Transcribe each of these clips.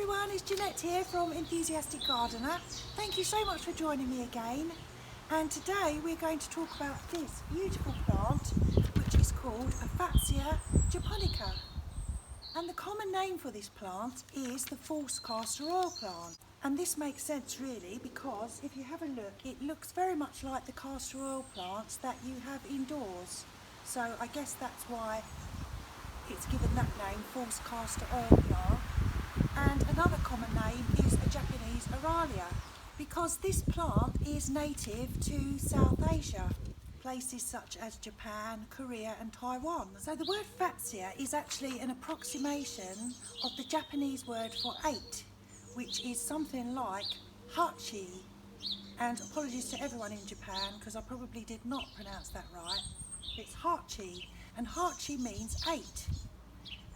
everyone, it's Janette here from Enthusiastic Gardener. Thank you so much for joining me again. And today we're going to talk about this beautiful plant, which is called a Fatsia Japonica. And the common name for this plant is the false castor oil plant. And this makes sense really, because if you have a look, it looks very much like the castor oil plants that you have indoors. So I guess that's why it's given that name, false castor oil plant. And another common name is a Japanese Aralia, because this plant is native to South Asia, places such as Japan, Korea and Taiwan. So the word Fatsia is actually an approximation of the Japanese word for 8, which is something like Hachi. And apologies to everyone in Japan, because I probably did not pronounce that right. It's Hachi, and Hachi means 8.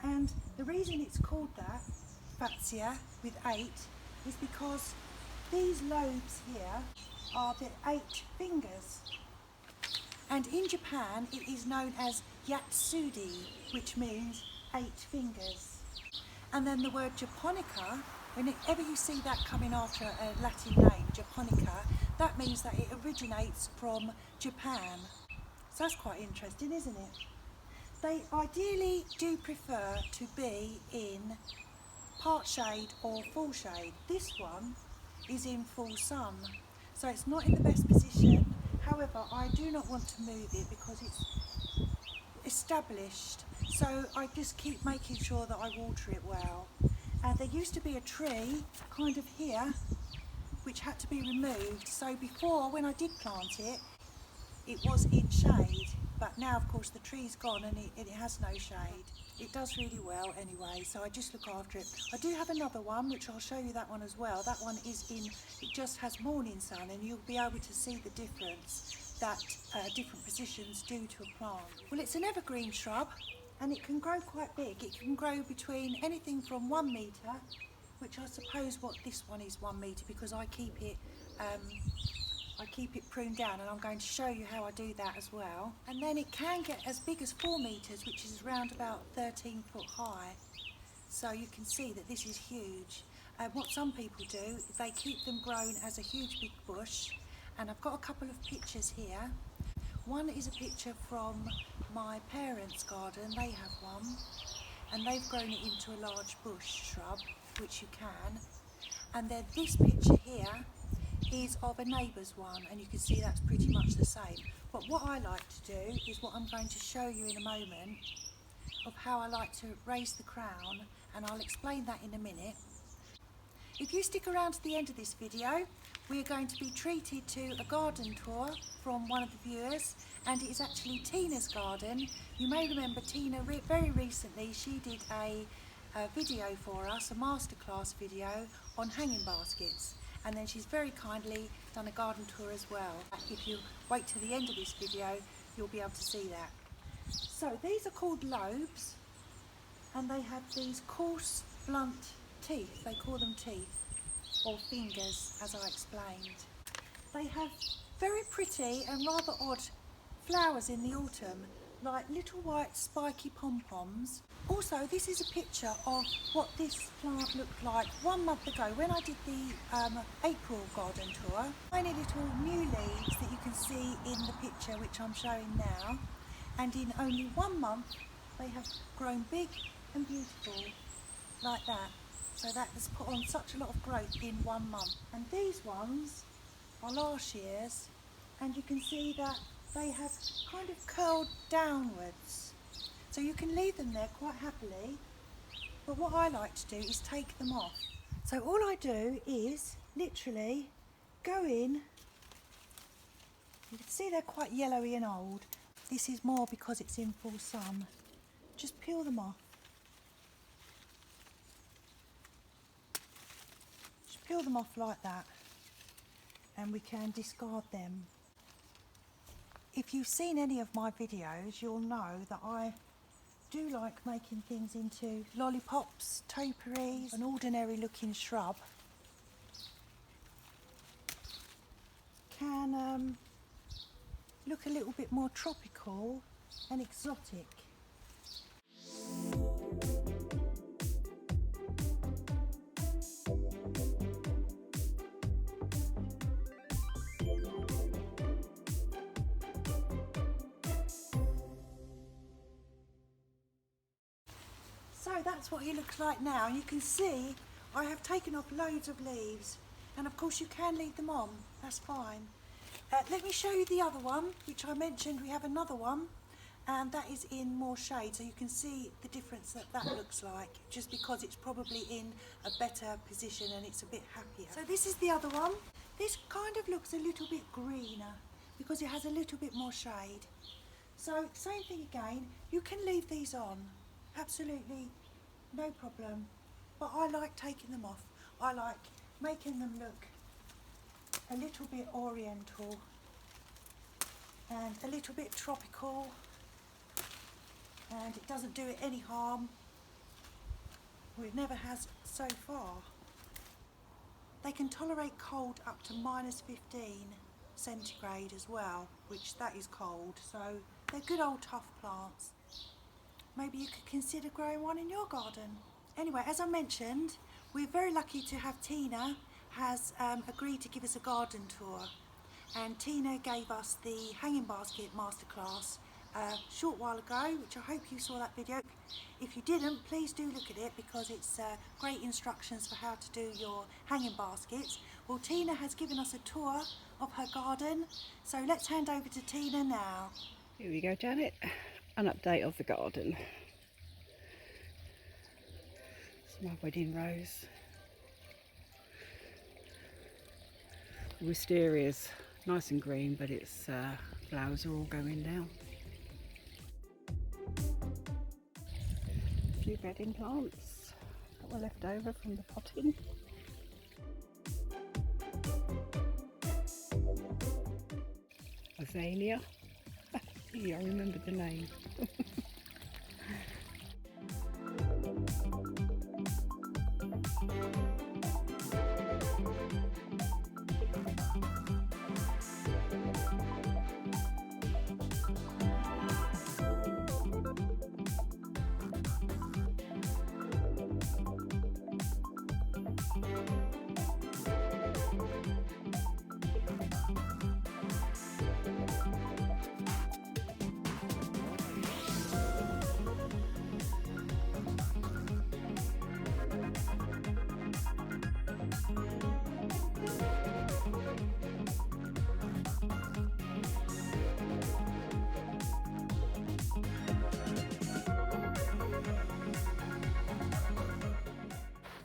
And the reason it's called that, Fatsia with 8, is because these lobes here are the 8 fingers. And in Japan it is known as yatsudi, which means 8 fingers. And then the word Japonica, whenever you see that coming after a Latin name, Japonica, that means that it originates from Japan. So that's quite interesting, isn't it? They ideally do prefer to be in part shade or full shade. This one is in full sun, so it's not in the best position. However, I do not want to move it because it's established, so I just keep making sure that I water it well. And there used to be a tree kind of here which had to be removed, so before, when I did plant it, it was in shade, but now of course the tree's gone and it has no shade. It does really well anyway, so I just look after it. I do have another one, which I'll show you that one as well. That one is in, it just has morning sun, and you'll be able to see the difference that different positions do to a plant. Well, it's an evergreen shrub and it can grow quite big. It can grow between anything from 1 metre, which I suppose what this one is 1 metre, because I keep it pruned down, and I'm going to show you how I do that as well. And then it can get as big as 4 metres, which is around about 13 foot high. So you can see that this is huge. What some people do, they keep them grown as a huge big bush, and I've got a couple of pictures here. One is a picture from my parents' garden, they have one, and they've grown it into a large bush shrub, which you can. And then this picture here is of a neighbour's one, and you can see that's pretty much the same. But what I like to do is what I'm going to show you in a moment, of how I like to raise the crown, and I'll explain that in a minute. If you stick around to the end of this video, we are going to be treated to a garden tour from one of the viewers, and it is actually Tina's garden. You may remember Tina very recently, she did a video for us, a masterclass video on hanging baskets. And then she's very kindly done a garden tour as well. If you wait till the end of this video, you'll be able to see that. So these are called lobes, and they have these coarse, blunt teeth. They call them teeth, or fingers, as I explained. They have very pretty and rather odd flowers in the autumn, like little white spiky pom-poms. Also, this is a picture of what this plant looked like 1 month ago when I did the April garden tour. Tiny little new leaves that you can see in the picture, which I'm showing now. And in only 1 month, they have grown big and beautiful, like that. So that has put on such a lot of growth in 1 month. And these ones are last year's, and you can see that they have kind of curled downwards. So you can leave them there quite happily, but what I like to do is take them off. So all I do is literally go in, you can see they're quite yellowy and old. This is more because it's in full sun. Just peel them off. Just peel them off like that, and we can discard them. If you've seen any of my videos, you'll know that I do like making things into lollipops, topiaries. An ordinary looking shrub can look a little bit more tropical and exotic. that's what he looks like now. You can see I have taken off loads of leaves, and of course you can leave them on, that's fine. Let me show you the other one, which I mentioned. We have another one, and that is in more shade, so you can see the difference that looks like, just because it's probably in a better position and it's a bit happier. So this is the other one. This kind of looks a little bit greener because it has a little bit more shade. So same thing again, you can leave these on, absolutely no problem, but I like taking them off. I like making them look a little bit oriental and a little bit tropical, and it doesn't do it any harm. Well, it never has so far. They can tolerate cold up to -15 centigrade as well, which that is cold, so they're good old tough plants. Maybe you could consider growing one in your garden. Anyway, as I mentioned, we're very lucky to have Tina has agreed to give us a garden tour, and Tina gave us the hanging basket masterclass a short while ago, which I hope you saw that video. If you didn't, please do look at it because it's great instructions for how to do your hanging baskets. Well, Tina has given us a tour of her garden, so let's hand over to Tina now. Here we go, Janet. An update of the garden. It's my wedding rose. Wisteria's nice and green, but its flowers are all going down. A few bedding plants that were left over from the potting. Azalea. Yeah, I remember the name.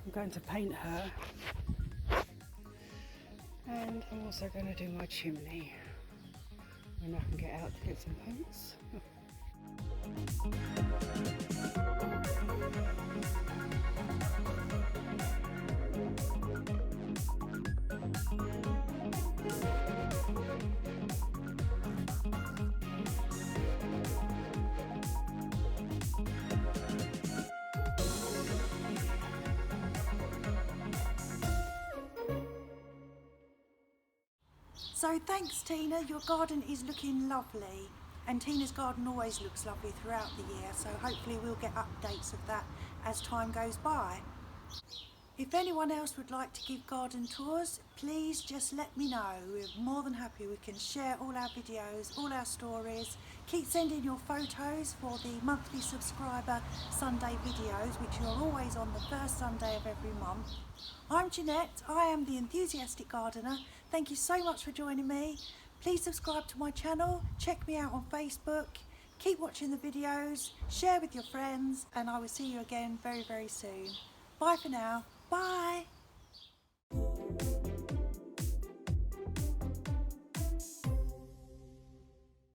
I'm going to paint her, and I'm also going to do my chimney when I can get out to get some paints. So thanks Tina, your garden is looking lovely, and Tina's garden always looks lovely throughout the year, so hopefully we'll get updates of that as time goes by. If anyone else would like to give garden tours, please just let me know. We're more than happy. We can share all our videos, all our stories. Keep sending your photos for the monthly subscriber Sunday videos, which are always on the first Sunday of every month. I'm Janette, I am the Enthusiastic Gardener. Thank you so much for joining me. Please subscribe to my channel, check me out on Facebook, keep watching the videos, share with your friends, and I will see you again very, very soon. Bye for now. Bye.